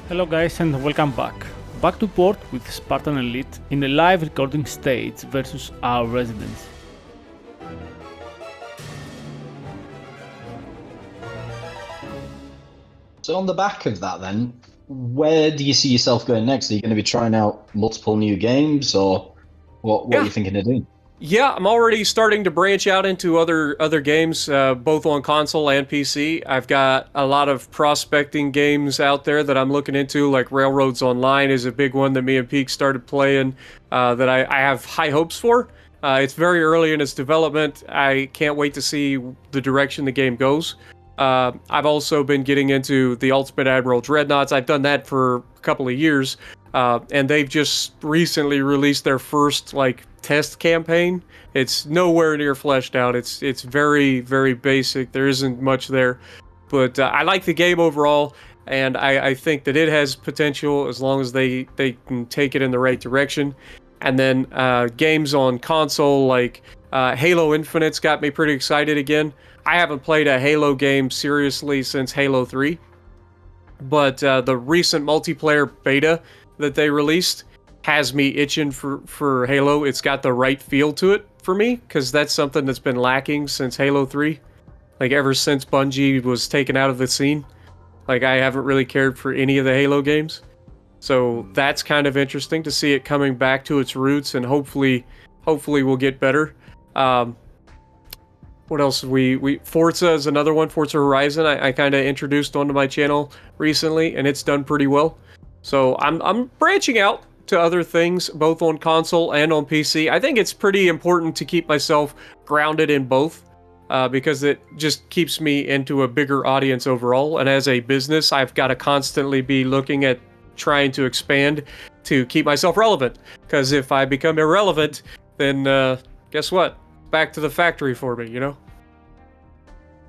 Hello guys and welcome back. Back to port with Spartan Elite in a live recording stage versus our residents. So on the back of that then, where do you see yourself going next? Are you going to be trying out multiple new games, or what are you thinking of doing? Yeah, I'm already starting to branch out into other games, both on console and PC. I've got a lot of prospecting games out there that I'm looking into, like Railroads Online is a big one that me and Peak started playing that I have high hopes for. It's very early in its development. I can't wait to see the direction the game goes. I've also been getting into the Ultimate Admiral Dreadnoughts. I've done that for a couple of years, and they've just recently released their first test campaign. It's nowhere near fleshed out. It's very, very basic. There isn't much there, but I like the game overall, and I think that it has potential as long as they can take it in the right direction. And then games on console like Halo Infinite's got me pretty excited again. I haven't played a Halo game seriously since Halo 3, but the recent multiplayer beta that they released has me itching for Halo. It's got the right feel to it for me, because that's something that's been lacking since Halo 3. Ever since Bungie was taken out of the scene, I haven't really cared for any of the Halo games. So that's kind of interesting to see it coming back to its roots, and hopefully we'll get better. What else? Forza is another one. Forza Horizon I kind of introduced onto my channel recently, and it's done pretty well. So I'm branching out to other things, both on console and on PC. I think it's pretty important to keep myself grounded in both, because it just keeps me into a bigger audience overall. And as a business, I've got to constantly be looking at trying to expand to keep myself relevant. Because if I become irrelevant, then guess what? Back to the factory for me, you know?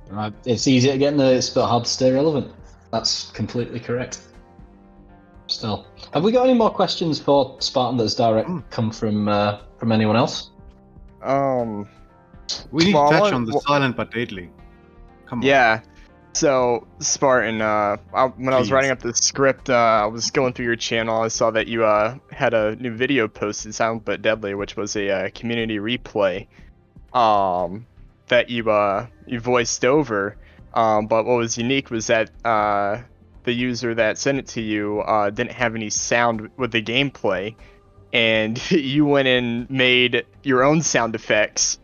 Right. It's easy to get in there, it's but hard to stay relevant. That's completely correct. Still, have we got any more questions for Spartan that's direct come from anyone else? We need to touch on the silent but deadly. Come on. Yeah. So Spartan, when I was writing up the script, I was going through your channel. I saw that you had a new video posted, Silent but Deadly, which was a community replay that you voiced over. But what was unique was that the user that sent it to you didn't have any sound with the gameplay, and you went and made your own sound effects,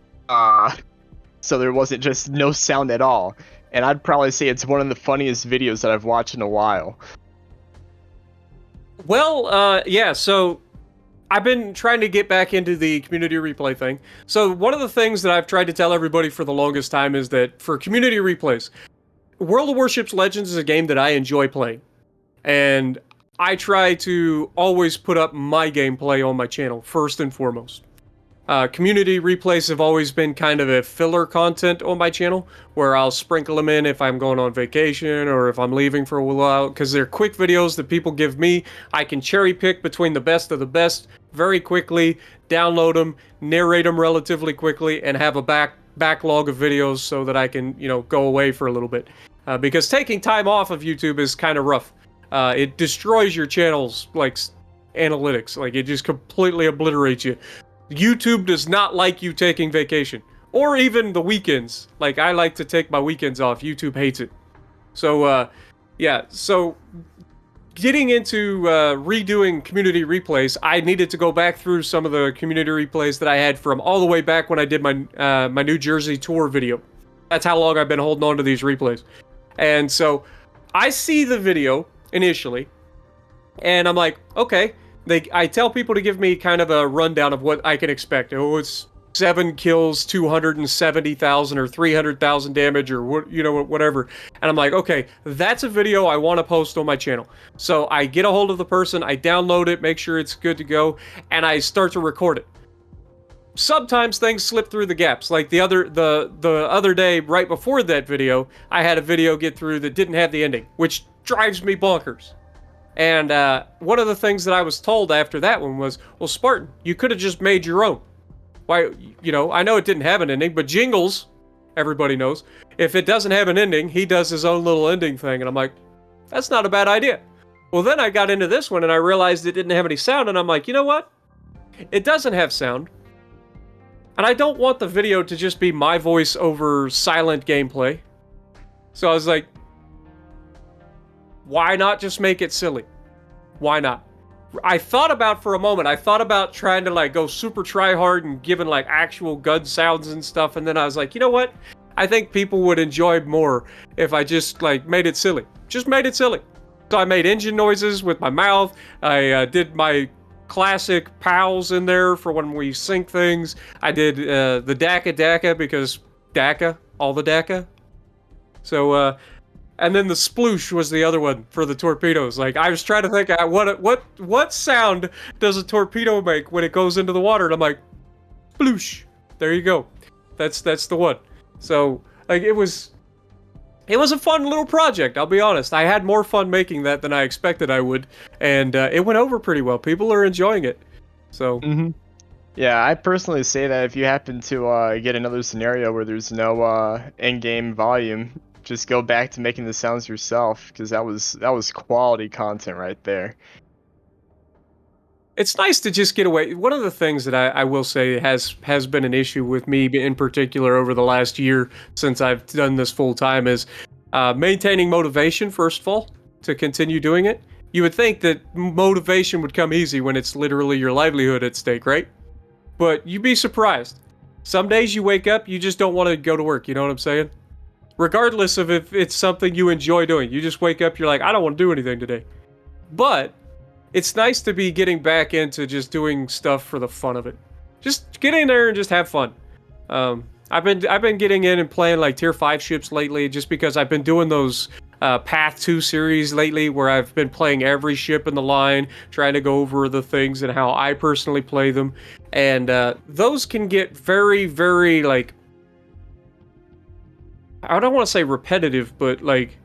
so there wasn't just no sound at all. And I'd probably say it's one of the funniest videos that I've watched in a while. Well, yeah, so I've been trying to get back into the community replay thing. So one of the things that I've tried to tell everybody for the longest time is that for community replays, World of Warships Legends is a game that I enjoy playing. And I try to always put up my gameplay on my channel, first and foremost. Community replays have always been kind of a filler content on my channel, where I'll sprinkle them in if I'm going on vacation or if I'm leaving for a while, because they're quick videos that people give me. I can cherry pick between the best of the best very quickly, download them, narrate them relatively quickly, and have a backlog of videos so that I can, go away for a little bit. Because taking time off of YouTube is kind of rough. It destroys your channel's analytics. It just completely obliterates you. YouTube does not like you taking vacation, or even the weekends. I like to take my weekends off. YouTube hates it. So, yeah. So, getting into redoing community replays, I needed to go back through some of the community replays that I had from all the way back when I did my my New Jersey tour video. That's how long I've been holding on to these replays. And so, I see the video initially, and I'm like, okay. I tell people to give me kind of a rundown of what I can expect. Oh, it's 7 kills, 270,000 or 300,000 damage or whatever. And I'm like, okay, that's a video I want to post on my channel. So I get a hold of the person, I download it, make sure it's good to go, and I start to record it. Sometimes things slip through the gaps. Like the other day, right before that video, I had a video get through that didn't have the ending, which drives me bonkers. And one of the things that I was told after that one was, well, Spartan, you could have just made your own. Why, I know it didn't have an ending, but Jingles, everybody knows, if it doesn't have an ending, he does his own little ending thing. And I'm like, that's not a bad idea. Well, then I got into this one and I realized it didn't have any sound, and I'm like, you know what? It doesn't have sound. And I don't want the video to just be my voice over silent gameplay. So I was like, why not just make it silly? Why not? I thought about trying to like go super try hard and giving like actual gun sounds and stuff, and then I was like, you know what? I think people would enjoy more if I just like made it silly. Just made it silly. So I made engine noises with my mouth. I did my classic pals in there for when we sync things. I did the DACA because DACA, all the DACA. So and then the sploosh was the other one for the torpedoes. Like, I was trying to think, what sound does a torpedo make when it goes into the water? And I'm like, sploosh. There you go. That's the one. So, like, it was a fun little project, I'll be honest. I had more fun making that than I expected I would. And it went over pretty well. People are enjoying it. So... Yeah, I personally say that if you happen to get another scenario where there's no in-game volume, just go back to making the sounds yourself, because that was quality content right there. It's nice to just get away. One of the things that I will say has been an issue with me in particular over the last year since I've done this full time is maintaining motivation, first of all, to continue doing it. You would think that motivation would come easy when it's literally your livelihood at stake, right? But you'd be surprised. Some days you wake up, you just don't want to go to work, you know what I'm saying? Regardless of if it's something you enjoy doing. You just wake up, you're like, I don't want to do anything today. But it's nice to be getting back into just doing stuff for the fun of it. Just get in there and just have fun. I've been getting in and playing like tier 5 ships lately just because I've been doing those Path 2 series lately where I've been playing every ship in the line, trying to go over the things and how I personally play them. And those can get very, very, like, I don't want to say repetitive, but like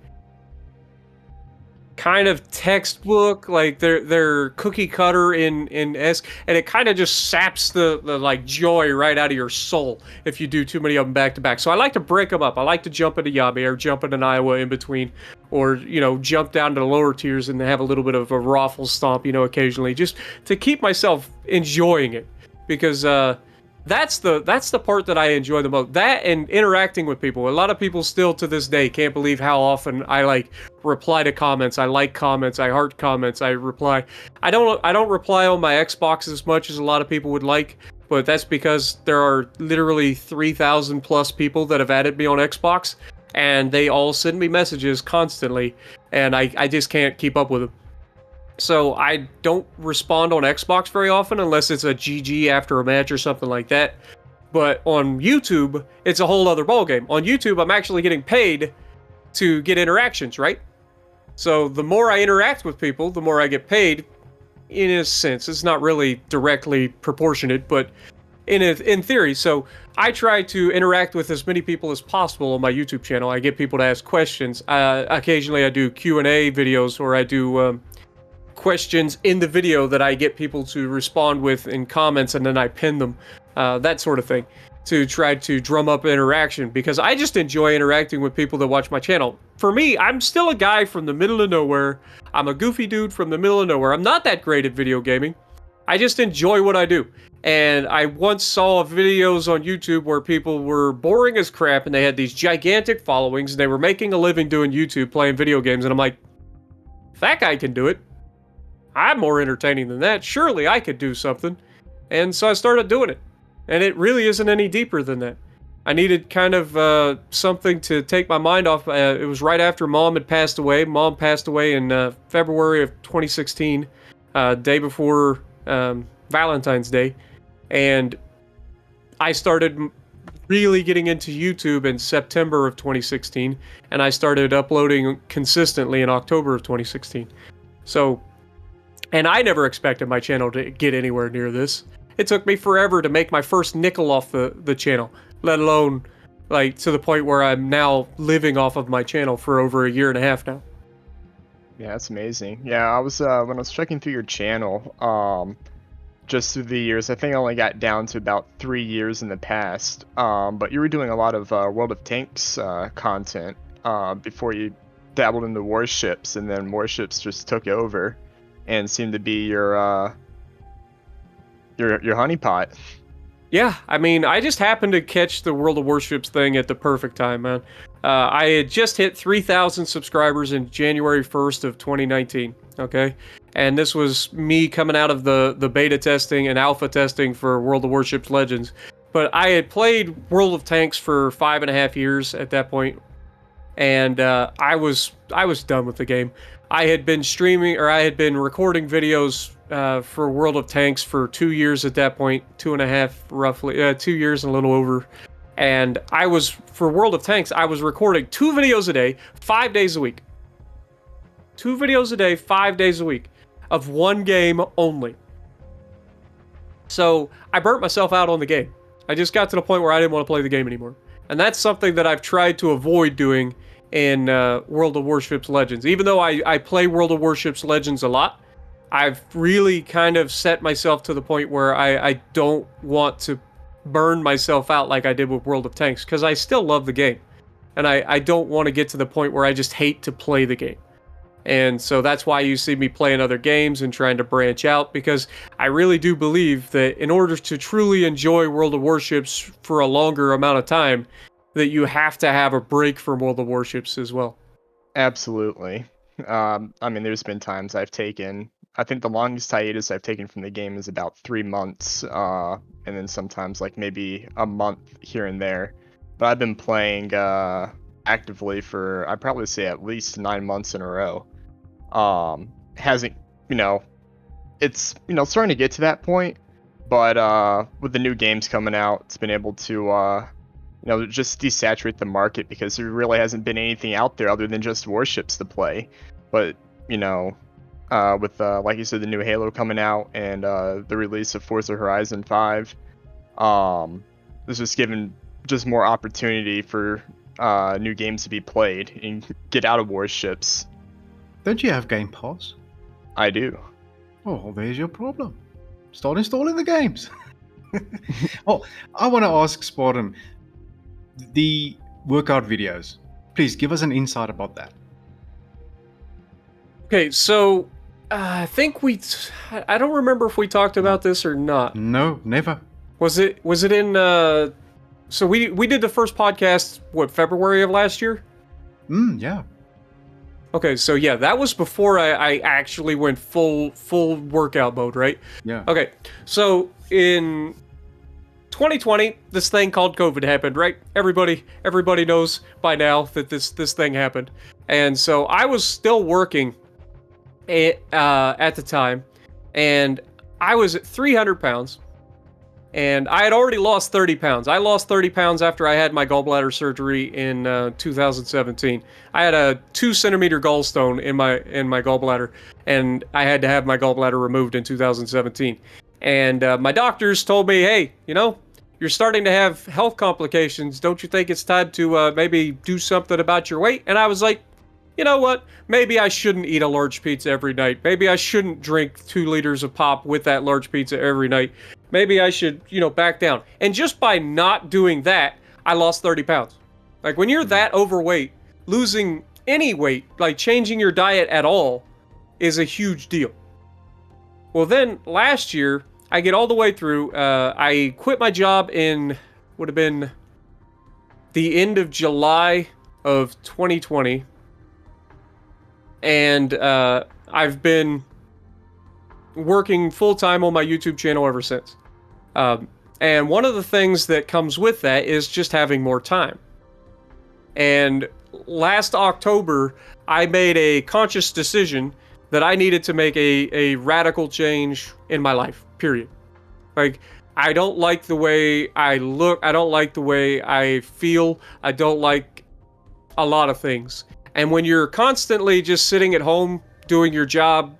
kind of textbook, like they're cookie cutter in and it kind of just saps the like joy right out of your soul if you do too many of them back to back. So I like to break them up. I like to jump into Yabe or jump into Iowa in between, or jump down to the lower tiers and have a little bit of a raffle stomp, occasionally, just to keep myself enjoying it, because that's the part that I enjoy the most. That and interacting with people. A lot of people still to this day can't believe how often I like reply to comments. I like comments. I heart comments. I reply. I don't reply on my Xbox as much as a lot of people would like, but that's because there are literally 3,000 plus people that have added me on Xbox, and they all send me messages constantly, and I just can't keep up with them. So I don't respond on Xbox very often unless it's a GG after a match or something like that. But on YouTube, it's a whole other ballgame. On YouTube, I'm actually getting paid to get interactions, right? So the more I interact with people, the more I get paid. In a sense, it's not really directly proportionate, but in theory. So I try to interact with as many people as possible on my YouTube channel. I get people to ask questions. Occasionally I do Q&A videos, or I do questions in the video that I get people to respond with in comments, and then I pin them, that sort of thing, to try to drum up interaction, because I just enjoy interacting with people that watch my channel. For me, I'm still a guy from the middle of nowhere. I'm a goofy dude from the middle of nowhere. I'm not that great at video gaming. I just enjoy what I do. And I once saw videos on YouTube where people were boring as crap and they had these gigantic followings and they were making a living doing YouTube playing video games, and I'm like, if that guy can do it, I'm more entertaining than that. Surely I could do something. And so I started doing it. And it really isn't any deeper than that. I needed kind of something to take my mind off. It was right after Mom had passed away. Mom passed away in February of 2016, day before Valentine's Day. And I started really getting into YouTube in September of 2016. And I started uploading consistently in October of 2016. So... and I never expected my channel to get anywhere near this. It took me forever to make my first nickel off the channel, let alone like to the point where I'm now living off of my channel for over a year and a half now. Yeah, that's amazing. Yeah, I was when I was checking through your channel, just through the years, I think I only got down to about 3 years in the past. But you were doing a lot of World of Tanks content before you dabbled into warships, and then warships just took over and seemed to be your honeypot. Yeah, I mean, I just happened to catch the World of Warships thing at the perfect time, man. I had just hit 3,000 subscribers in January 1st of 2019, okay? And this was me coming out of the beta testing and alpha testing for World of Warships Legends. But I had played World of Tanks for 5.5 years at that point, and I was done with the game. I had been streaming, or I had been recording videos for World of Tanks for 2 years at that point, 2.5 roughly, 2 years and a little over. And for World of Tanks, I was recording 2 videos a day, 5 days a week. 2 videos a day, 5 days a week, of one game only. So I burnt myself out on the game. I just got to the point where I didn't want to play the game anymore. And that's something that I've tried to avoid doing in World of Warships Legends. Even though I play World of Warships Legends a lot, I've really kind of set myself to the point where I don't want to burn myself out like I did with World of Tanks, because I still love the game. And I don't want to get to the point where I just hate to play the game. And so that's why you see me playing other games and trying to branch out, because I really do believe that in order to truly enjoy World of Warships for a longer amount of time, that you have to have a break from World of Warships as well. Absolutely. I mean, there's been times I think the longest hiatus I've taken from the game is about 3 months, and then sometimes like maybe a month here and there. But I've been playing actively for, I'd probably say, at least 9 months in a row. Hasn't, it's, starting to get to that point, but with the new games coming out, it's been able to, just desaturate the market, because there really hasn't been anything out there other than just warships to play. But, with, like you said, the new Halo coming out and the release of Forza Horizon 5, this just given just more opportunity for new games to be played and get out of warships. Don't you have Game Pass? I do. Oh, there's your problem. Start installing the games. Oh, I want to ask Spartan, the workout videos. Please give us an insight about that. Okay, so I think I don't remember if we talked about this or not. No, never. Was it in so we did the first podcast, February of last year? Yeah. Okay, so yeah, that was before I actually went full workout mode, right? Yeah. Okay, so in 2020, this thing called COVID happened, right? Everybody knows by now that this thing happened. And so I was still working at the time, and I was at 300 pounds, and I had already lost 30 pounds. I lost 30 pounds after I had my gallbladder surgery in 2017. I had a 2-centimeter gallstone in my gallbladder, and I had to have my gallbladder removed in 2017. And my doctors told me, hey, you're starting to have health complications. Don't you think it's time to maybe do something about your weight? And I was like, you know what? Maybe I shouldn't eat a large pizza every night. Maybe I shouldn't drink 2 liters of pop with that large pizza every night. Maybe I should, back down. And just by not doing that, I lost 30 pounds. Like, when you're that overweight, losing any weight, like changing your diet at all, is a huge deal. Well, then last year, I get all the way through. I quit my job would have been the end of July of 2020. And I've been working full-time on my YouTube channel ever since. And one of the things that comes with that is just having more time. And last October, I made a conscious decision that I needed to make a radical change in my life, period. Like, I don't like the way I look. I don't like the way I feel. I don't like a lot of things. And when you're constantly just sitting at home doing your job,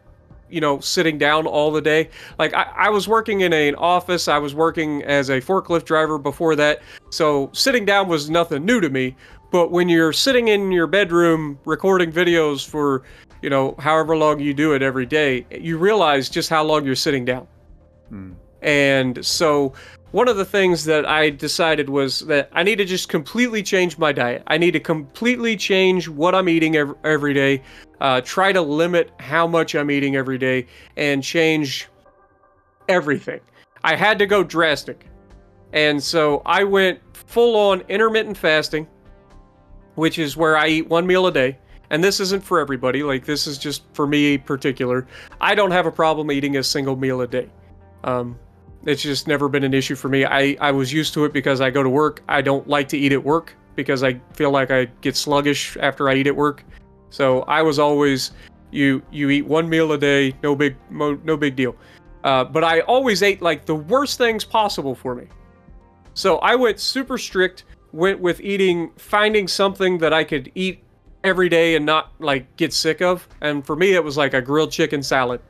sitting down all the day. Like, I was working in an office. I was working as a forklift driver before that. So sitting down was nothing new to me. But when you're sitting in your bedroom recording videos for, however long you do it every day, you realize just how long you're sitting down. And so one of the things that I decided was that I need to just completely change my diet. I need to completely change what I'm eating every day, try to limit how much I'm eating every day, and change everything. I had to go drastic. And so I went full on intermittent fasting, which is where I eat 1 meal a day. And this isn't for everybody. Like, this is just for me particular. I don't have a problem eating a single meal a day. It's just never been an issue for me. I was used to it because I go to work. I don't like to eat at work because I feel like I get sluggish after I eat at work. So I was always, you eat 1 meal a day, no big deal. But I always ate like the worst things possible for me. So I went super strict, went with finding something that I could eat every day and not like get sick of. And for me, it was like a grilled chicken salad.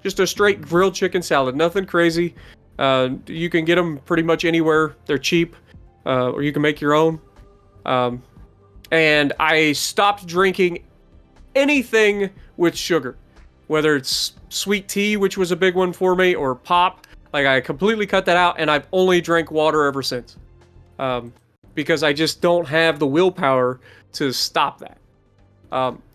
Just a straight grilled chicken salad, nothing crazy. You can get them pretty much anywhere. They're cheap, or you can make your own. And I stopped drinking anything with sugar, whether it's sweet tea, which was a big one for me, or pop. Like, I completely cut that out, and I've only drank water ever since. Because I just don't have the willpower to stop that.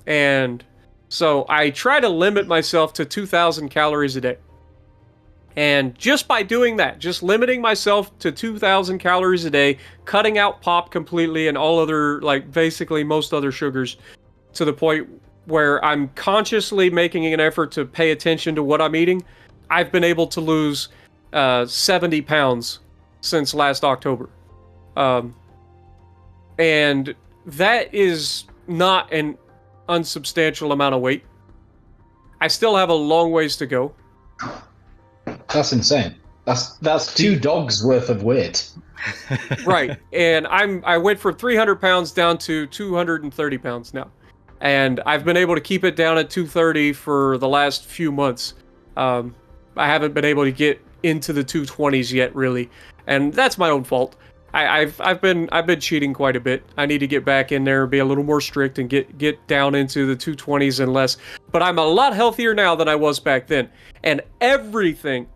And so I try to limit myself to 2,000 calories a day. And just by doing that, just limiting myself to 2,000 calories a day, cutting out pop completely and all other, like, basically most other sugars, to the point where I'm consciously making an effort to pay attention to what I'm eating, I've been able to lose 70 pounds since last October. And that is not an unsubstantial amount of weight. I still have a long ways to go. That's insane. That's 2 dogs worth of weight. Right. And I went from 300 pounds down to 230 pounds now. And I've been able to keep it down at 230 for the last few months. I haven't been able to get into the 220s yet, really. And that's my own fault. I've been cheating quite a bit. I need to get back in there and be a little more strict and get down into the 220s and less. But I'm a lot healthier now than I was back then. And everything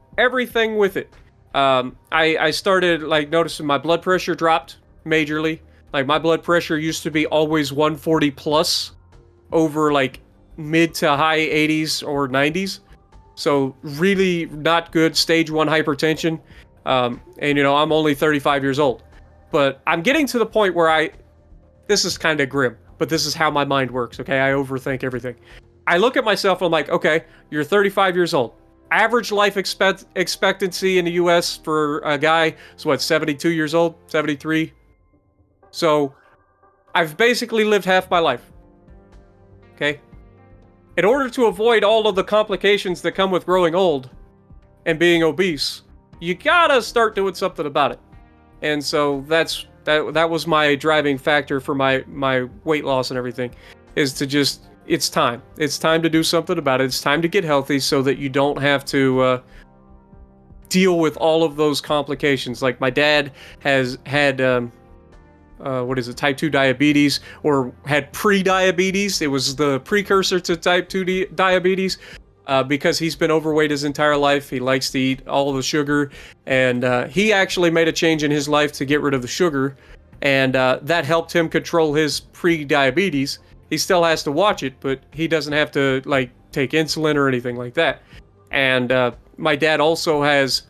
with it. I started like noticing my blood pressure dropped majorly. Like, my blood pressure used to be always 140 plus over like mid to high 80s or 90s. So really not good, stage 1 hypertension. And you know, I'm only 35 years old, but I'm getting to the point where this is kind of grim, but this is how my mind works. Okay. I overthink everything. I look at myself and I'm like, okay, you're 35 years old. Average life expectancy in the US for a guy is what, 72 years old, 73. So I've basically lived half my life. Okay. In order to avoid all of the complications that come with growing old and being obese, you gotta start doing something about it. And so that was my driving factor for my weight loss and everything, is to just, it's time to do something about it. It's time to get healthy so that you don't have to deal with all of those complications. Like, my dad has had type 2 diabetes, or had pre-diabetes. It was the precursor to type 2 diabetes. Because he's been overweight his entire life. He likes to eat all the sugar, and he actually made a change in his life to get rid of the sugar, and that helped him control his pre-diabetes. He still has to watch it, but he doesn't have to like take insulin or anything like that. And my dad also has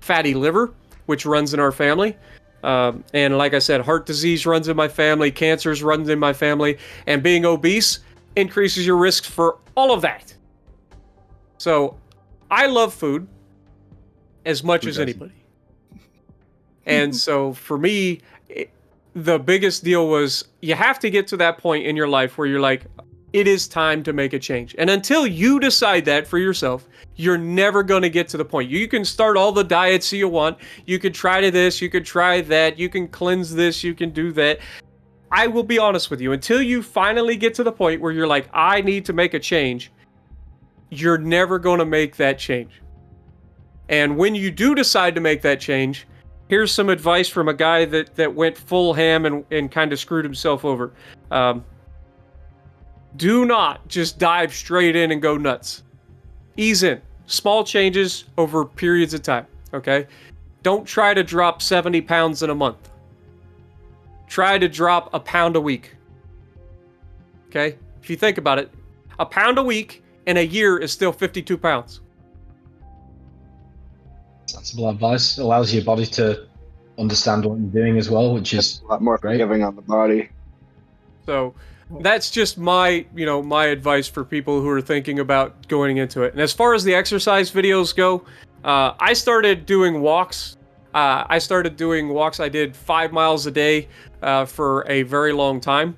fatty liver, which runs in our family. And like I said, heart disease runs in my family, cancers runs in my family, and being obese increases your risk for all of that. So I love food as much as anybody. And so for me, the biggest deal was, you have to get to that point in your life where you're like, it is time to make a change. And until you decide that for yourself, you're never going to get to the point. You can start all the diets you want. You could try this, you could try that, you can cleanse this, you can do that. I will be honest with you, until you finally get to the point where you're like, I need to make a change, you're never going to make that change. And when you do decide to make that change, here's some advice from a guy that went full ham and kind of screwed himself over. Do not just dive straight in and go nuts. Ease in. Small changes over periods of time, okay? don't try to drop 70 pounds in a month. Try to drop a pound a week. Okay? If you think about it, a pound a week in a year is still 52 pounds. Sensible advice. Allows your body to understand what you're doing as well, which is a lot more great. forgiving on the body. So that's just my, my advice for people who are thinking about going into it. And as far as the exercise videos go, I started doing walks. I did 5 miles a day for a very long time.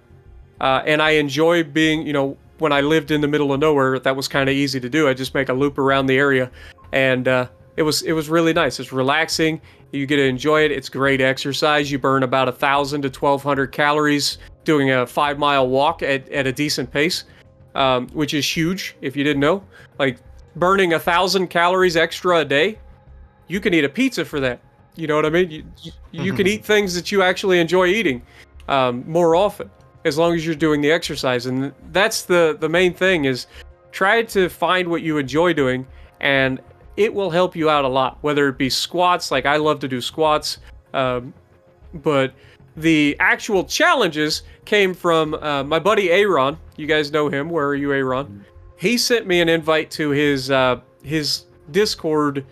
And I enjoy being, when I lived in the middle of nowhere, that was kind of easy to do. I just make a loop around the area. And it was really nice. It's relaxing. You get to enjoy it. It's great exercise. You burn about 1,000 to 1,200 calories doing a 5-mile walk at a decent pace, which is huge if you didn't know. Like, burning 1,000 calories extra a day, you can eat a pizza for that. You know what I mean? You can eat things that you actually enjoy eating more often, as long as you're doing the exercise. And that's the main thing, is try to find what you enjoy doing, and it will help you out a lot, whether it be squats. Like, I love to do squats, but the actual challenges came from my buddy Aaron. You guys know him. Where are you, Aaron? He sent me an invite to his Discord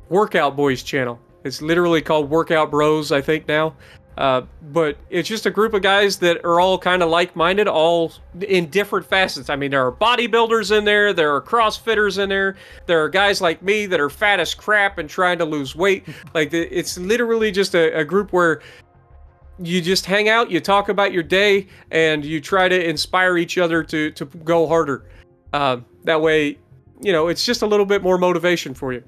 Workout Boys channel. It's literally called Workout Bros, I think now. But it's just a group of guys that are all kind of like-minded, all in different facets. I mean, there are bodybuilders in there, there are CrossFitters in there, there are guys like me that are fat as crap and trying to lose weight. Like, it's literally just a group where you just hang out, you talk about your day, and you try to inspire each other to go harder. That way, it's just a little bit more motivation for you.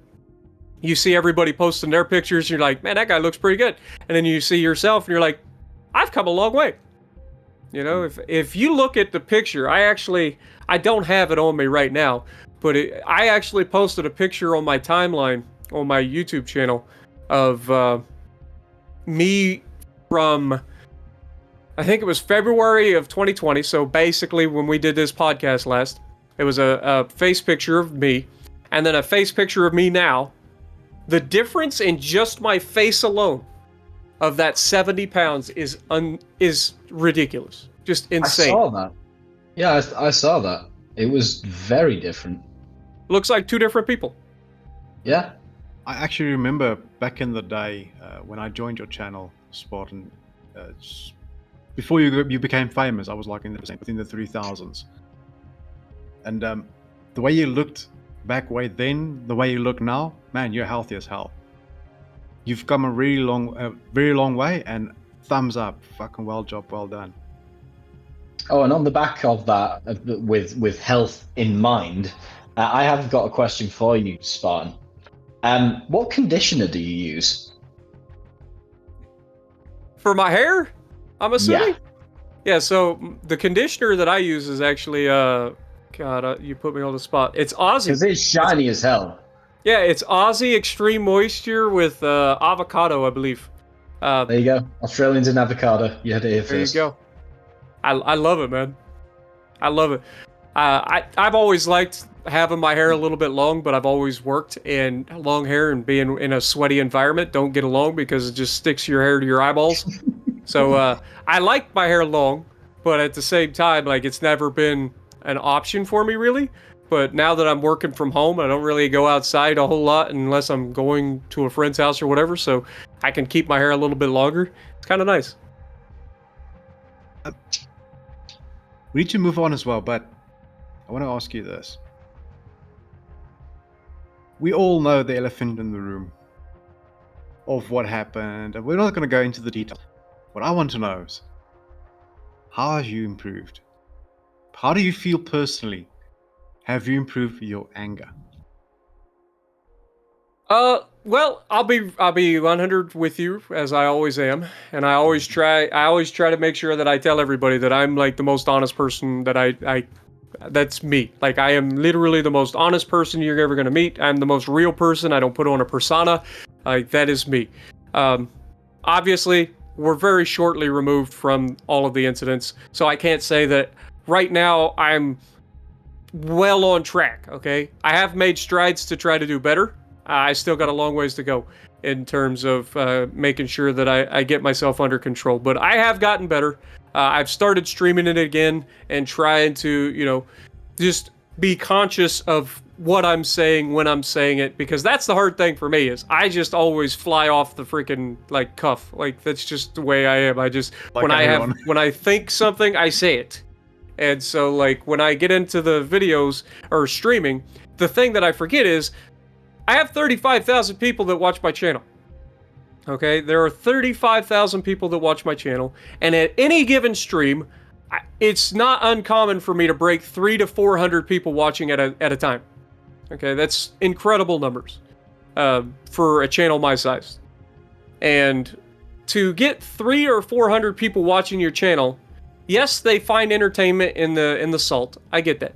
You see everybody posting their pictures, you're like, man, that guy looks pretty good. And then you see yourself, and you're like, I've come a long way. If you look at the picture, I don't have it on me right now, but I actually posted a picture on my timeline on my YouTube channel of me from, I think it was February of 2020. So basically when we did this podcast last, it was a face picture of me, and then a face picture of me now. The difference in just my face alone of that 70 pounds is ridiculous. Just insane. I saw that. Yeah, I saw that. It was very different. Looks like two different people. Yeah. I actually remember back in the day when I joined your channel, Spartan, before you became famous, I was like within the 3,000s. And the way you looked back way then, the way you look now, man, you're healthy as hell. You've come a very long way, and thumbs up. Fucking well done. Oh, and on the back of that, with health in mind, I have got a question for you, Spartan. What conditioner do you use? For my hair, I'm assuming? Yeah, so the conditioner that I use is actually, God, you put me on the spot. It's Aussie. Because it's shiny as hell. Yeah, it's Aussie Extreme Moisture with avocado, I believe. There you go. Australians and avocado. You had it here first. There you go. I love it, man. I love it. I've always liked having my hair a little bit long, but I've always worked in long hair, and being in a sweaty environment don't get along because it just sticks your hair to your eyeballs. So I like my hair long, but at the same time, like, it's never been an option for me really. But now that I'm working from home, I don't really go outside a whole lot unless I'm going to a friend's house or whatever, so I can keep my hair a little bit longer. It's kind of nice. We need to move on as well, but I want to ask you this. We all know the elephant in the room of what happened, and we're not going to go into the details. What I want to know is, how have you improved? How do you feel personally? Have you improved your anger? Well, I'll be 100 with you, as I always am, and I always try to make sure that I tell everybody that I'm like the most honest person that that's me. Like, I am literally the most honest person you're ever going to meet. I'm the most real person. I don't put on a persona. Like, that is me. Obviously, we're very shortly removed from all of the incidents, so I can't say that right now I'm well on track, okay? I have made strides to try to do better, I still got a long ways to go in terms of making sure that I get myself under control. But I have gotten better. I've started streaming it again and trying to, just be conscious of what I'm saying when I'm saying it, because that's the hard thing for me is I just always fly off the freaking cuff. That's just the way I am. I just when I think something, I say it. And so when I get into the videos or streaming, the thing that I forget is I have 35,000 people that watch my channel. Okay, there are 35,000 people that watch my channel, and at any given stream, it's not uncommon for me to break 300 to 400 people watching at a time. Okay, that's incredible numbers for a channel my size. And to get 300 or 400 people watching your channel, yes, they find entertainment in the salt. I get that.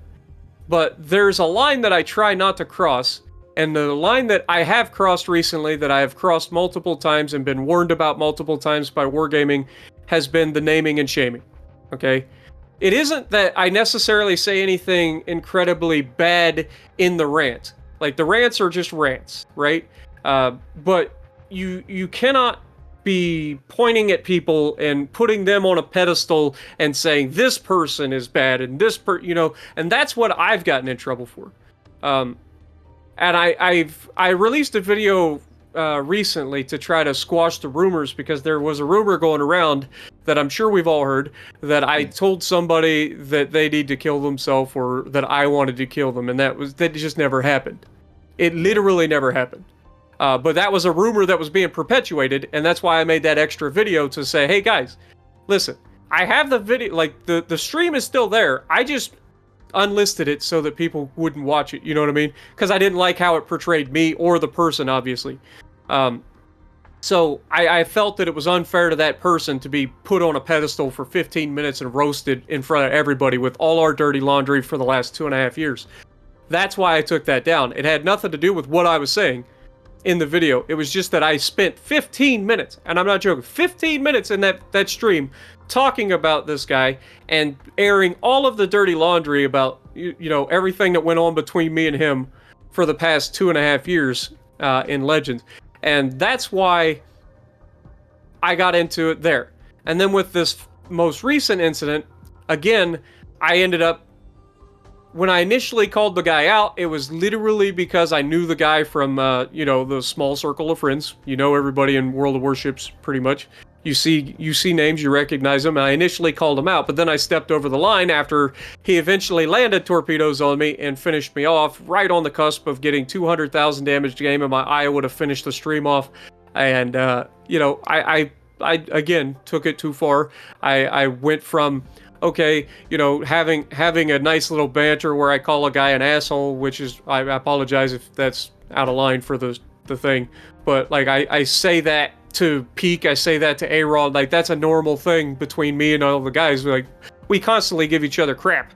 But there's a line that I try not to cross, and the line that I have crossed recently, that I have crossed multiple times and been warned about multiple times by Wargaming, has been the naming and shaming. Okay? It isn't that I necessarily say anything incredibly bad in the rant. The rants are just rants, right? But you cannot be pointing at people and putting them on a pedestal and saying this person is bad and this and that's what I've gotten in trouble for. And I released a video recently to try to squash the rumors, because there was a rumor going around that I'm sure we've all heard, that I told somebody that they need to kill themselves, or that I wanted to kill them, and that just never happened. It literally never happened. But that was a rumor that was being perpetuated, and that's why I made that extra video to say, hey guys, listen, I have the video, the stream is still there. I just unlisted it so that people wouldn't watch it, you know what I mean? Because I didn't like how it portrayed me or the person, obviously. So I felt that it was unfair to that person to be put on a pedestal for 15 minutes and roasted in front of everybody with all our dirty laundry for the last 2.5 years. That's why I took that down. It had nothing to do with what I was saying in the video. It was just that I spent 15 minutes, and I'm not joking, 15 minutes in that stream talking about this guy and airing all of the dirty laundry about everything that went on between me and him for the past 2.5 years in Legends. And that's why I got into it there. And then with this most recent incident, again, I ended up, when I initially called the guy out, it was literally because I knew the guy from, the small circle of friends. Everybody in World of Warships, pretty much. You see names, you recognize them, and I initially called him out, but then I stepped over the line after he eventually landed torpedoes on me and finished me off right on the cusp of getting 200,000 damage to game, and my eye would have finished the stream off. And, I again took it too far. I went from, okay, having a nice little banter where I call a guy an asshole, which is, I apologize if that's out of line for the thing, but I say that to Peak, I say that to A-Rod, that's a normal thing between me and all the guys. We constantly give each other crap.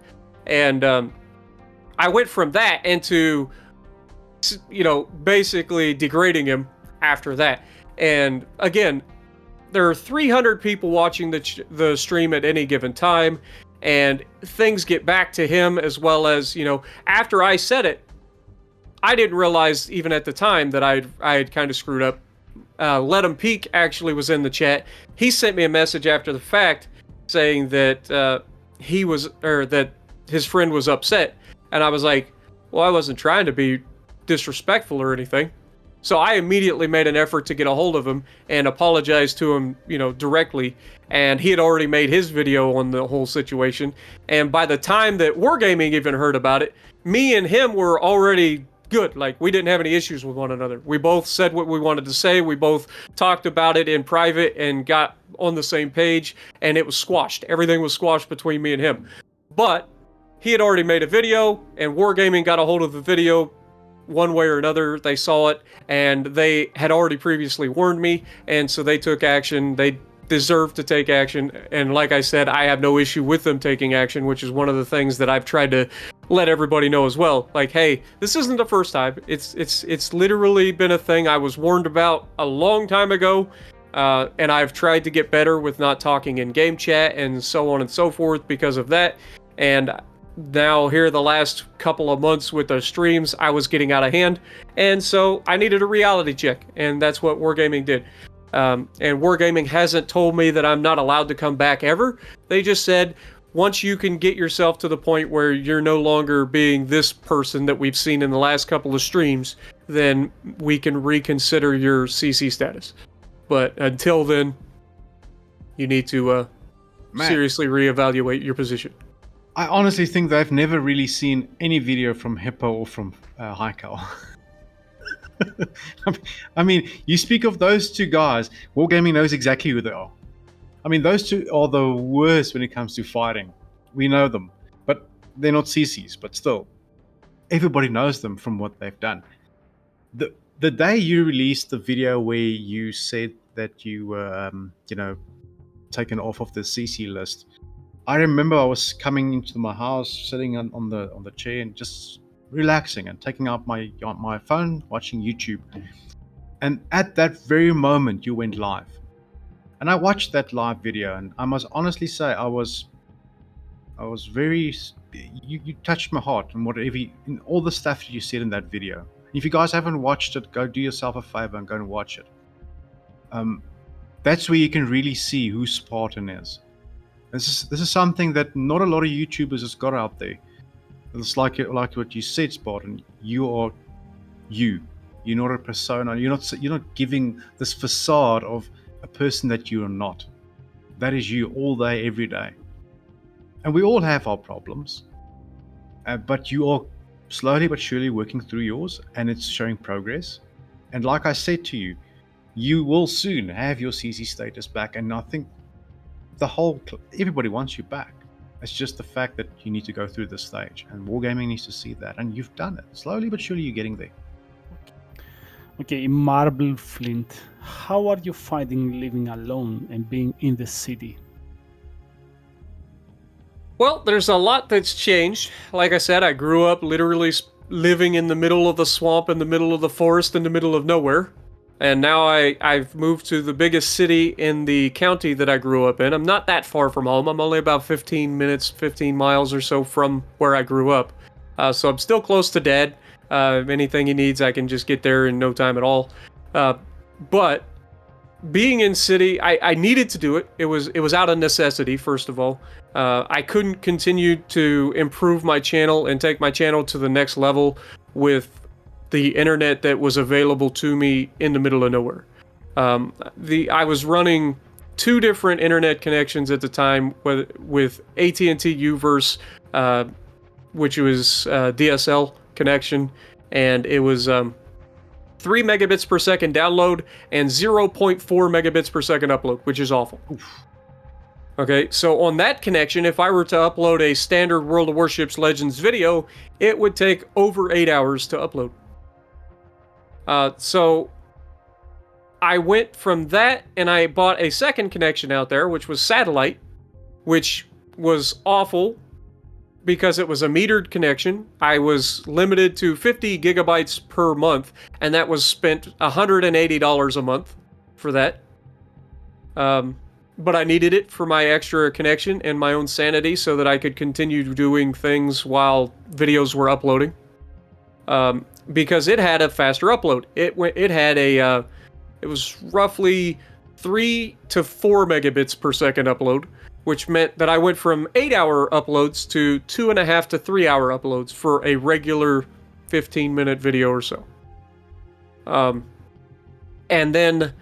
And I went from that into, basically degrading him after that. And again, there are 300 people watching the stream at any given time, and things get back to him, as well as, after I said it, I didn't realize even at the time that I had kind of screwed up. Let Him Peek actually was in the chat. He sent me a message after the fact saying that that his friend was upset, and I was like, well, I wasn't trying to be disrespectful or anything. So I immediately made an effort to get a hold of him and apologize to him, directly. And he had already made his video on the whole situation. And by the time that Wargaming even heard about it, me and him were already good. We didn't have any issues with one another. We both said what we wanted to say. We both talked about it in private and got on the same page, and it was squashed. Everything was squashed between me and him. But he had already made a video, and Wargaming got a hold of the video one way or another. They saw it, and they had already previously warned me, and so they took action. They deserve to take action, and like I said, I have no issue with them taking action, which is one of the things that I've tried to let everybody know as well. Hey, this isn't the first time. It's literally been a thing I was warned about a long time ago, and I've tried to get better with not talking in game chat and so on and so forth because of that. And now here the last couple of months with the streams, I was getting out of hand, and so I needed a reality check, and that's what Wargaming did. And Wargaming hasn't told me that I'm not allowed to come back ever. They just said, once you can get yourself to the point where you're no longer being this person that we've seen in the last couple of streams, then we can reconsider your CC status. But until then, you need to seriously reevaluate your position. I honestly think they've never really seen any video from Hippo or from Heiko. I mean, you speak of those two guys, Wargaming knows exactly who they are. I mean, those two are the worst when it comes to fighting. We know them, but they're not CCs, but still. Everybody knows them from what they've done. The day you released the video where you said that you were, taken off of the CC list, I remember I was coming into my house, sitting on the chair and just relaxing and taking out my phone, watching YouTube. And at that very moment, you went live. And I watched that live video, and I must honestly say I was very. You touched my heart, and in all the stuff that you said in that video. If you guys haven't watched it, go do yourself a favor and go and watch it. That's where you can really see who Spartan is. This is something that not a lot of YouTubers has got out there. It's like what you said, Spartan. You are you. You're not a persona. You're not giving this facade of a person that you are not. That is you all day, every day. And we all have our problems, but you are slowly but surely working through yours, and it's showing progress. And like I said to you, you will soon have your CC status back, and I think everybody wants you back. It's just the fact that you need to go through this stage, and Wargaming needs to see that, and you've done it. Slowly but surely you're getting there. Okay, Marble Flint, how are you finding living alone and being in the city? Well, there's a lot that's changed. Like I said, I grew up literally living in the middle of the swamp, in the middle of the forest, in the middle of nowhere. And now I've moved to the biggest city in the county that I grew up in. I'm not that far from home. I'm only about 15 miles or so from where I grew up. So I'm still close to Dad. Anything he needs, I can just get there in no time at all. But being in city, I needed to do it. It was out of necessity, first of all. I couldn't continue to improve my channel and take my channel to the next level with the internet that was available to me in the middle of nowhere. I was running 2 different internet connections at the time with AT&T Uverse, which was DSL connection, and it was 3 megabits per second download and 0.4 megabits per second upload, which is awful. Okay, so on that connection, if I were to upload a standard World of Warships Legends video, it would take over 8 hours to upload. So I went from that and I bought a second connection out there, which was satellite, which was awful because it was a metered connection. I was limited to 50 gigabytes per month, and that was spent $180 a month for that. But I needed it for my extra connection and my own sanity so that I could continue doing things while videos were uploading. Because it had a faster upload. It was roughly 3 to 4 megabits per second upload, which meant that I went from 8-hour uploads to 2.5 to 3-hour uploads for a regular 15-minute video or so. And then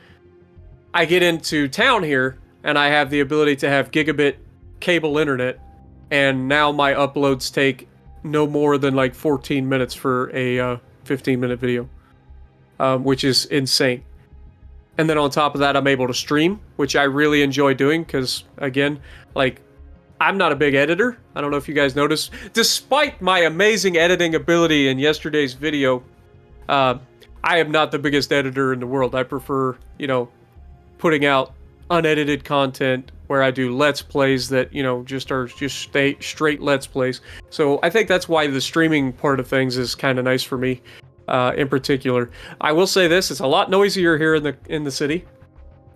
I get into town here, and I have the ability to have gigabit cable internet, and now my uploads take no more than like 14 minutes for a 15-minute video, which is insane. And then on top of that, I'm able to stream, which I really enjoy doing because, again, like, I'm not a big editor. I don't know if you guys noticed. Despite my amazing editing ability in yesterday's video, I am not the biggest editor in the world. I prefer, putting out unedited content where I do Let's Plays that, just are straight Let's Plays. So I think that's why the streaming part of things is kind of nice for me, in particular. I will say this, it's a lot noisier here in the city.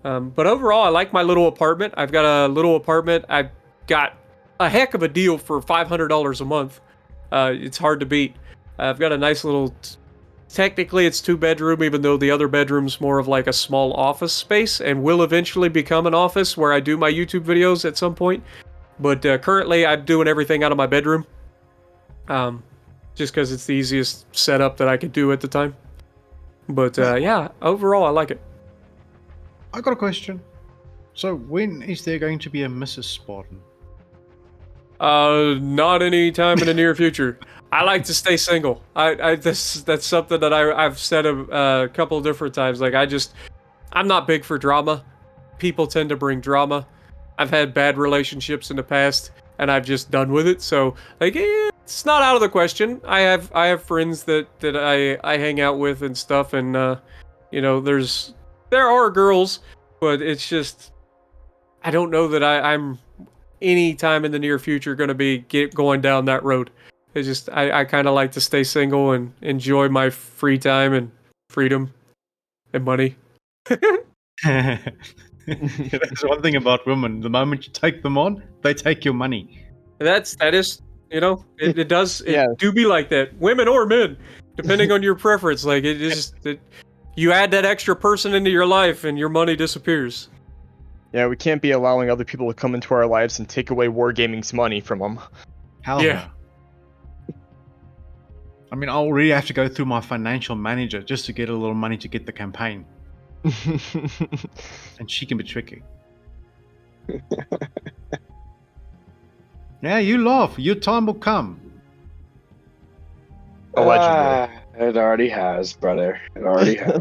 But overall, I like my little apartment. I've got a little apartment. I've got a heck of a deal for $500 a month. It's hard to beat. I've got a nice little. Technically, it's 2-bedroom, even though the other bedroom's more of like a small office space, and will eventually become an office where I do my YouTube videos at some point. But currently, I'm doing everything out of my bedroom, just because it's the easiest setup that I could do at the time. But yeah, overall, I like it. I got a question. So, when is there going to be a Mrs. Spartan? Not any time in the near future. I like to stay single. That's something that I've said a couple of different times. Like, I'm not big for drama. People tend to bring drama. I've had bad relationships in the past, and I've just done with it. So, like, it's not out of the question. I have friends that I hang out with and stuff, and you know, there are girls, but it's just I don't know that I'm any time in the near future going to be going down that road. It's just I kind of like to stay single and enjoy my free time and freedom and money. That's one thing about women. The moment you take them on, they take your money. That is, you know, it does Yeah. do be like that. Women or men, depending on your preference. Like you add that extra person into your life and your money disappears. Yeah, we can't be allowing other people to come into our lives and take away Wargaming's money from them. Hell Yeah. no. I mean, I already have to go through my financial manager just to get a little money to get the campaign. And she can be tricky. Yeah, you laugh. Your time will come. Allegedly. It already has, brother. It already has.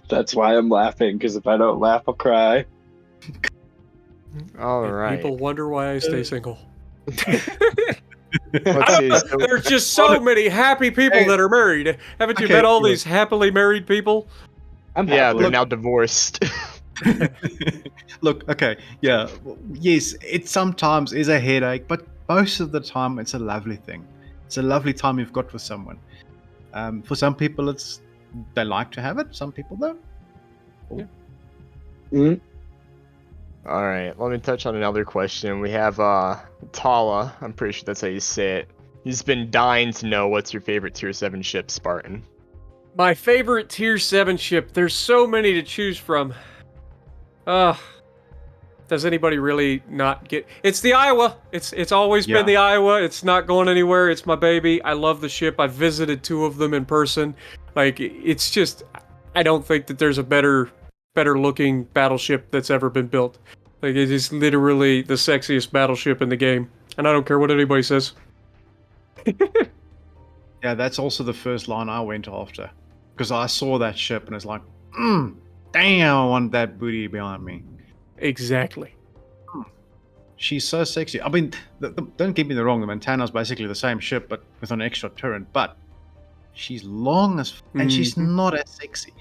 That's why I'm laughing, because if I don't laugh, I'll cry. All right. People wonder why I stay single. Let's see. So, There's just so many happy people that are married. Haven't you Okay, met all look. these happily married people? I'm yeah, happy. they're now divorced. Look, okay, yeah, yes, it sometimes is a headache, but most of the time it's a lovely thing. It's a lovely time you've got with someone. For some people, they like to have it. Some people don't. Mhm. All right, let me touch on another question. We have Tala. I'm pretty sure that's how you say it. He's been dying to know what's your favorite Tier 7 ship, Spartan. My favorite Tier 7 ship. There's so many to choose from. Does anybody really not get... It's the Iowa. It's always been the Iowa. It's not going anywhere. It's my baby. I love the ship. I've visited 2 of them in person. Like, it's just... I don't think that there's a better looking battleship that's ever been built. Like, it is literally the sexiest battleship in the game. And I don't care what anybody says. Yeah, that's also the first line I went after. Because I saw that ship and it's like, damn, I want that booty behind me. Exactly. She's so sexy. I mean, don't get me wrong, the Montana's basically the same ship, but with an extra turret. But she's long as and she's not as sexy.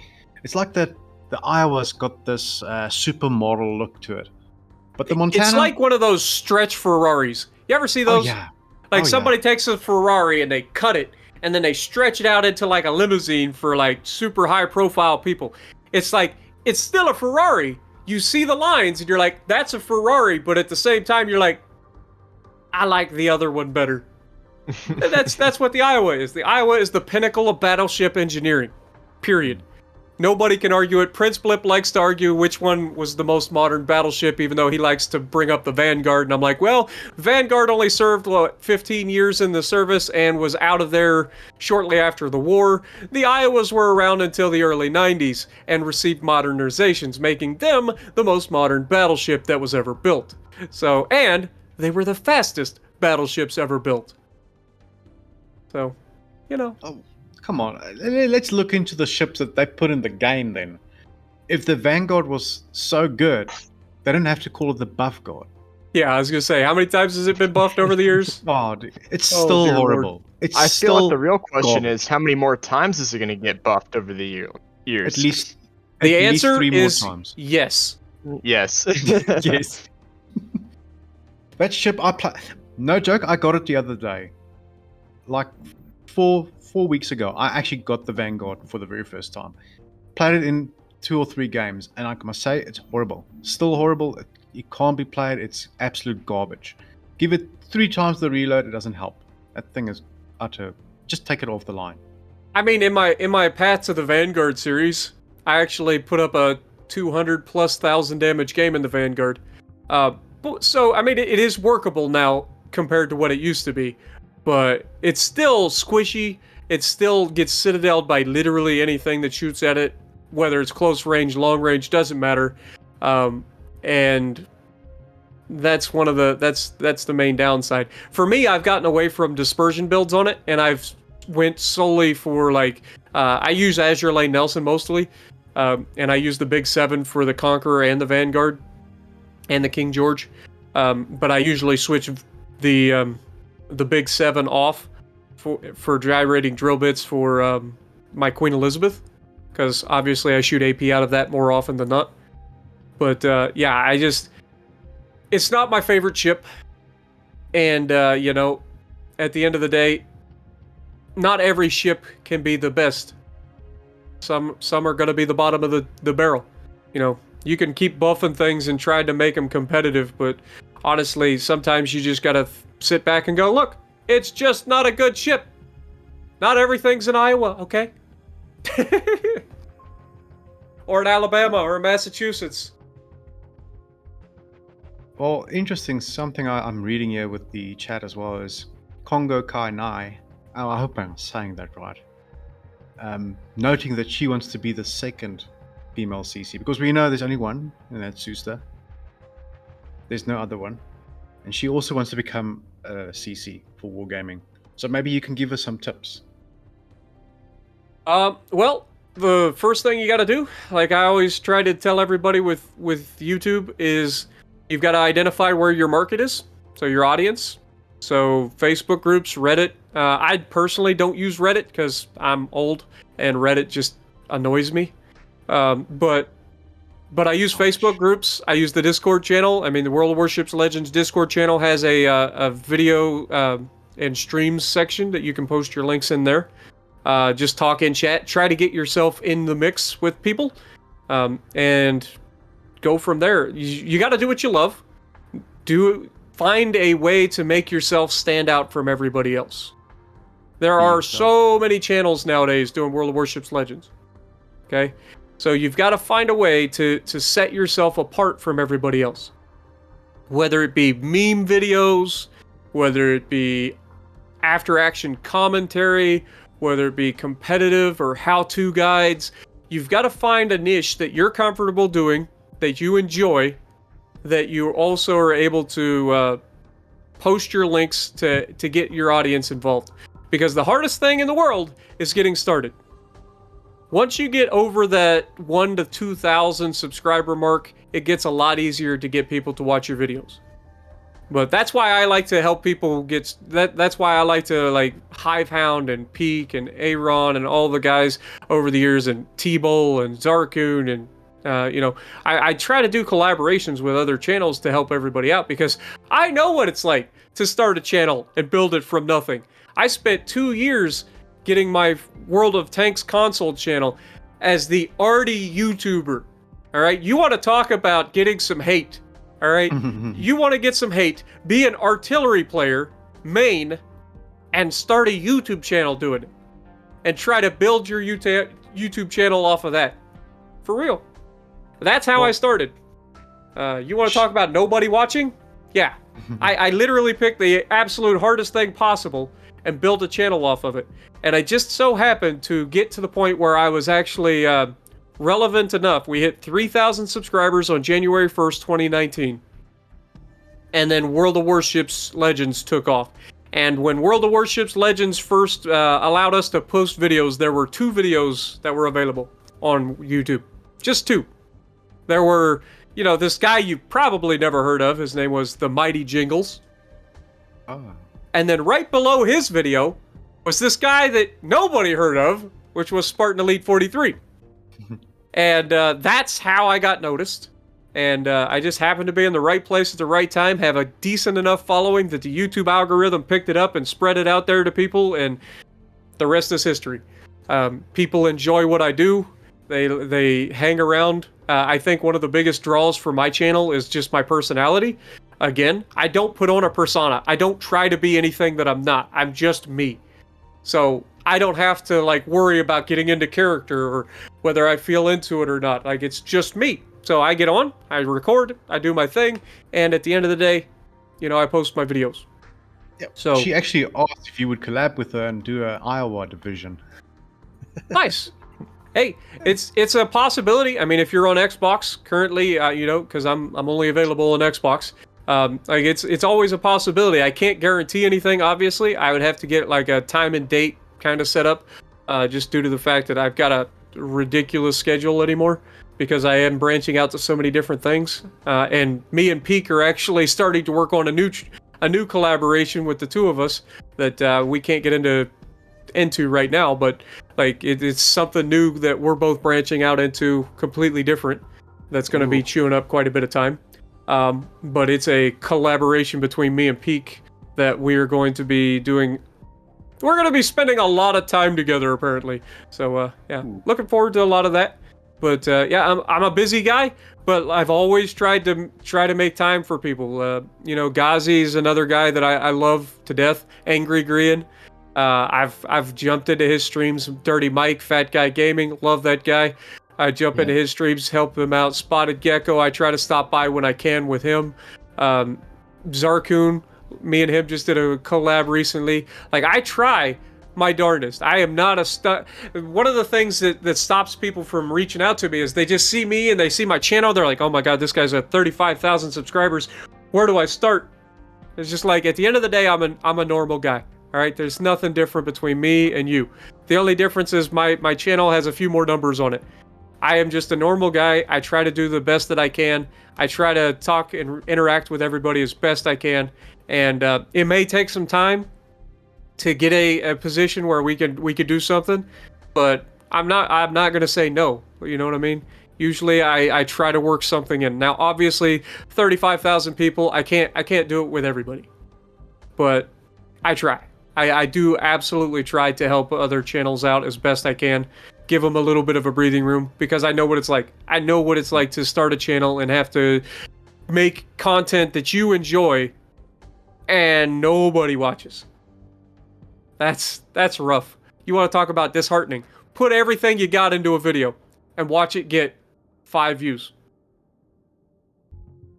It's like the Iowa's got this supermodel look to it. But the Montana... It's like one of those stretch Ferraris. You ever see those? Oh, yeah. Like somebody takes a Ferrari and they cut it and then they stretch it out into like a limousine for like super high profile people. It's like, it's still a Ferrari. You see the lines and you're like, that's a Ferrari, but at the same time you're like, I like the other one better. That's what the Iowa is. The Iowa is the pinnacle of battleship engineering. Period. Nobody can argue it. Prince Blip likes to argue which one was the most modern battleship, even though he likes to bring up the Vanguard. And I'm like, well, Vanguard only served, 15 years in the service and was out of there shortly after the war. The Iowas were around until the early 90s and received modernizations, making them the most modern battleship that was ever built. So, and they were the fastest battleships ever built. So, you know. Oh, come on. Let's look into the ships that they put in the game then. If the Vanguard was so good, they don't have to call it the Buff Guard. Yeah, I was going to say, how many times has it been buffed over the years? Oh, dude, it's still horrible. I feel like the real question is, how many more times is it going to get buffed over the years? At least The at least answer 3 more is times. yes. Yes. Yes. That ship, no joke, I got it the other day. Like 4 weeks ago, I actually got the Vanguard for the very first time. Played it in 2 or 3 games, and I must say, it's horrible. Still horrible. It can't be played. It's absolute garbage. Give it 3 times the reload. It doesn't help. That thing is utter. Just take it off the line. I mean, in my Path to the Vanguard series, I actually put up a 200,000+ damage game in the Vanguard. So I mean, it is workable now compared to what it used to be, but it's still squishy. It still gets citadeled by literally anything that shoots at it, whether it's close range, long range, doesn't matter. And that's one of that's the main downside. For me, I've gotten away from dispersion builds on it, and I've went solely for like I use Azure Lane Nelson mostly, and I use the Big 7 for the Conqueror and the Vanguard and the King George. But I usually switch the Big 7 off for gyrating drill bits for my Queen Elizabeth, because obviously I shoot AP out of that more often than not. But yeah, it's not my favorite chip, and you know, at the end of the day, not every ship can be the best. Some are going to be the bottom of the barrel. You know, you can keep buffing things and trying to make them competitive, but honestly, sometimes you just got to sit back and go, look, it's just not a good ship. Not everything's in Iowa, okay? Or in Alabama or in Massachusetts. Well, interesting, something I'm reading here with the chat as well is Congo Kai Nai. Oh, I hope I'm saying that right. Noting that she wants to be the second female CC, because we know there's only one, and that's Susta. There's no other one. And she also wants to become a CC for Wargaming. So maybe you can give us some tips. Well, the first thing you got to do, like I always try to tell everybody with YouTube, is you've got to identify where your market is, so your audience. So Facebook groups, Reddit. I personally don't use Reddit because I'm old and Reddit just annoys me. But I use Facebook groups. I use the Discord channel. I mean, the World of Warships Legends Discord channel has a video and streams section that you can post your links in there. Just talk in chat. Try to get yourself in the mix with people, and go from there. You got to do what you love. Find a way to make yourself stand out from everybody else. There are so many channels nowadays doing World of Warships Legends. Okay? So you've got to find a way to set yourself apart from everybody else. Whether it be meme videos, whether it be after-action commentary, whether it be competitive or how-to guides, you've got to find a niche that you're comfortable doing, that you enjoy, that you also are able to post your links to get your audience involved. Because the hardest thing in the world is getting started. Once you get over that 1,000 to 2,000 subscriber mark, it gets a lot easier to get people to watch your videos. But that's why I like to help people get that's why I like to like Hivehound and Peak and Aaron and all the guys over the years, and T-Bowl and Zarkoon, and you know, I try to do collaborations with other channels to help everybody out, because I know what it's like to start a channel and build it from nothing. I spent 2 years getting my World of Tanks console channel as the arty YouTuber. All right, you want to talk about getting some hate? All right, you want to get some hate? Be an artillery player, main, and start a YouTube channel doing it, and try to build your YouTube channel off of that. For real. That's how I started. You want to talk about nobody watching? Yeah. I literally picked the absolute hardest thing possible and built a channel off of it. And I just so happened to get to the point where I was actually relevant enough. We hit 3,000 subscribers on January 1st, 2019. And then World of Warships Legends took off. And when World of Warships Legends first allowed us to post videos, there were 2 videos that were available on YouTube. Just 2. There were, you know, this guy you probably never heard of. His name was The Mighty Jingles. Oh. And then right below his video was this guy that nobody heard of, which was Spartan Elite43. And that's how I got noticed. And I just happened to be in the right place at the right time, have a decent enough following that the YouTube algorithm picked it up and spread it out there to people, and the rest is history. People enjoy what I do. They hang around. I think one of the biggest draws for my channel is just my personality. Again, I don't put on a persona. I don't try to be anything that I'm not. I'm just me. So I don't have to like worry about getting into character or whether I feel into it or not. Like, it's just me. So I get on, I record, I do my thing, and at the end of the day, you know, I post my videos. Yep. So She actually asked if you would collab with her and do an Iowa division. nice. Hey, it's a possibility. I mean, if you're on Xbox currently, you know, because I'm only available on Xbox. Like it's always a possibility. I can't guarantee anything. Obviously, I would have to get like a time and date kind of set up, just due to the fact that I've got a ridiculous schedule anymore because I am branching out to so many different things. And me and Peak are actually starting to work on a new collaboration with the two of us that we can't get into right now, but like it's something new that we're both branching out into, completely different. That's going to be chewing up quite a bit of time. But it's a collaboration between me and Peak that we are going to be doing. We're going to be spending a lot of time together, apparently. So yeah, looking forward to a lot of that. But yeah, I'm a busy guy, but I've always tried to make time for people. You know, Ghazi's another guy that I love to death. Angry Grian. I've jumped into his streams. Dirty Mike, Fat Guy Gaming, love that guy. I jump into his streams, help him out. Spotted Gecko, I try to stop by when I can with him. Zarkoon, me and him just did a collab recently. Like, I try my darndest. I am not one of the things that stops people from reaching out to me is they just see me and they see my channel. They're like, oh my god, this guy's at 35,000 subscribers. Where do I start? It's just like, at the end of the day, I'm a normal guy. All right, there's nothing different between me and you. The only difference is my channel has a few more numbers on it. I am just a normal guy. I try to do the best that I can. I try to talk and interact with everybody as best I can. And it may take some time to get a position where we could do something, but I'm not going to say no. You know what I mean? Usually I try to work something in. Now, obviously, 35,000 people, I can't do it with everybody. But I try. I do absolutely try to help other channels out as best I can. Give them a little bit of a breathing room because I know what it's like. I know what it's like to start a channel and have to make content that you enjoy and nobody watches. That's rough. You want to talk about disheartening? Put everything you got into a video and watch it get 5 views.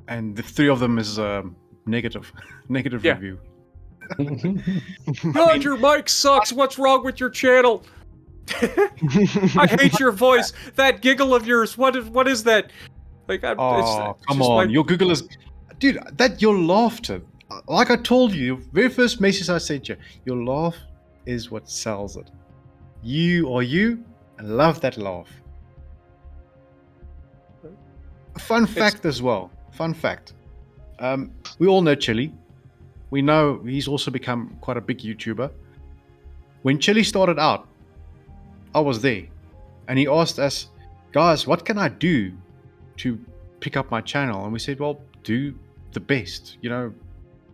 And the 3 of them is negative review. God, your mic sucks. What's wrong with your channel? I hate your voice. That giggle of yours. What is that? Like, come on. Your giggle is, dude. That your laughter. Like I told you, the very first message I sent you, your laugh is what sells it. You are you. I love that laugh. A fun fact as well. Fun fact. We all know Chili. We know he's also become quite a big YouTuber. When Chili started out, I was there. And he asked us, guys, what can I do to pick up my channel? And we said, well, do the best,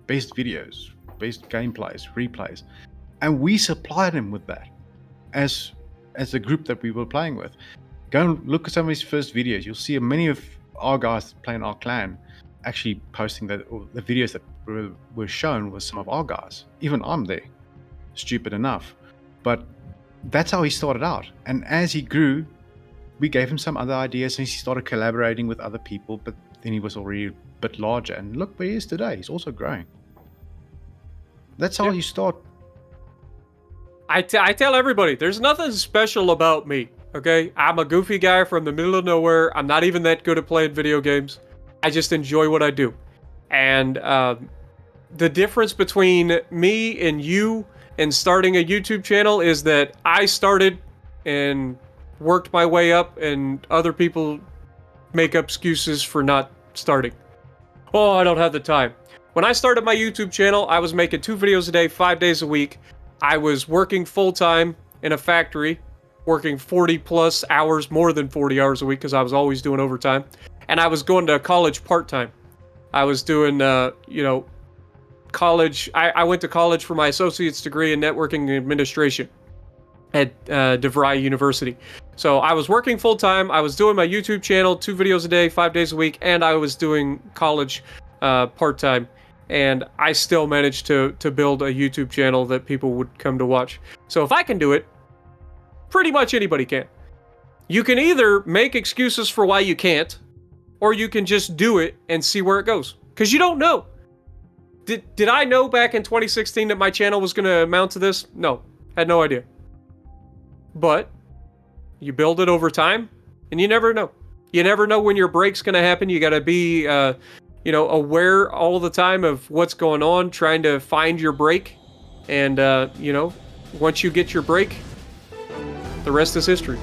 best videos, best gameplays, replays. And we supplied him with that as the group that we were playing with. Go and look at some of his first videos. You'll see many of our guys playing our clan actually posting the videos that were shown with some of our guys. Even I'm there. Stupid enough. But that's how he started out. And as he grew, we gave him some other ideas and he started collaborating with other people, but then he was already a bit larger. And look where he is today. He's also growing. That's how you start. I tell everybody, there's nothing special about me, okay? I'm a goofy guy from the middle of nowhere. I'm not even that good at playing video games. I just enjoy what I do. And the difference between me and you and starting a YouTube channel is that I started and worked my way up, and other people make excuses for not starting. Oh, I don't have the time. When I started my YouTube channel, I was making 2 videos a day, 5 days a week. I was working full-time in a factory, working 40 plus hours, more than 40 hours a week, because I was always doing overtime. And I was going to college part-time. I was doing, college. I went to college for my associate's degree in networking and administration at DeVry University. So I was working full time. I was doing my YouTube channel, 2 videos a day, 5 days a week, and I was doing college part time. And I still managed to build a YouTube channel that people would come to watch. So if I can do it, pretty much anybody can. You can either make excuses for why you can't, or you can just do it and see where it goes. Because you don't know. Did I know back in 2016 that my channel was going to amount to this? No, had no idea. But you build it over time, and you never know. You never know when your break's going to happen. You got to be, aware all the time of what's going on, trying to find your break. And, once you get your break, the rest is history.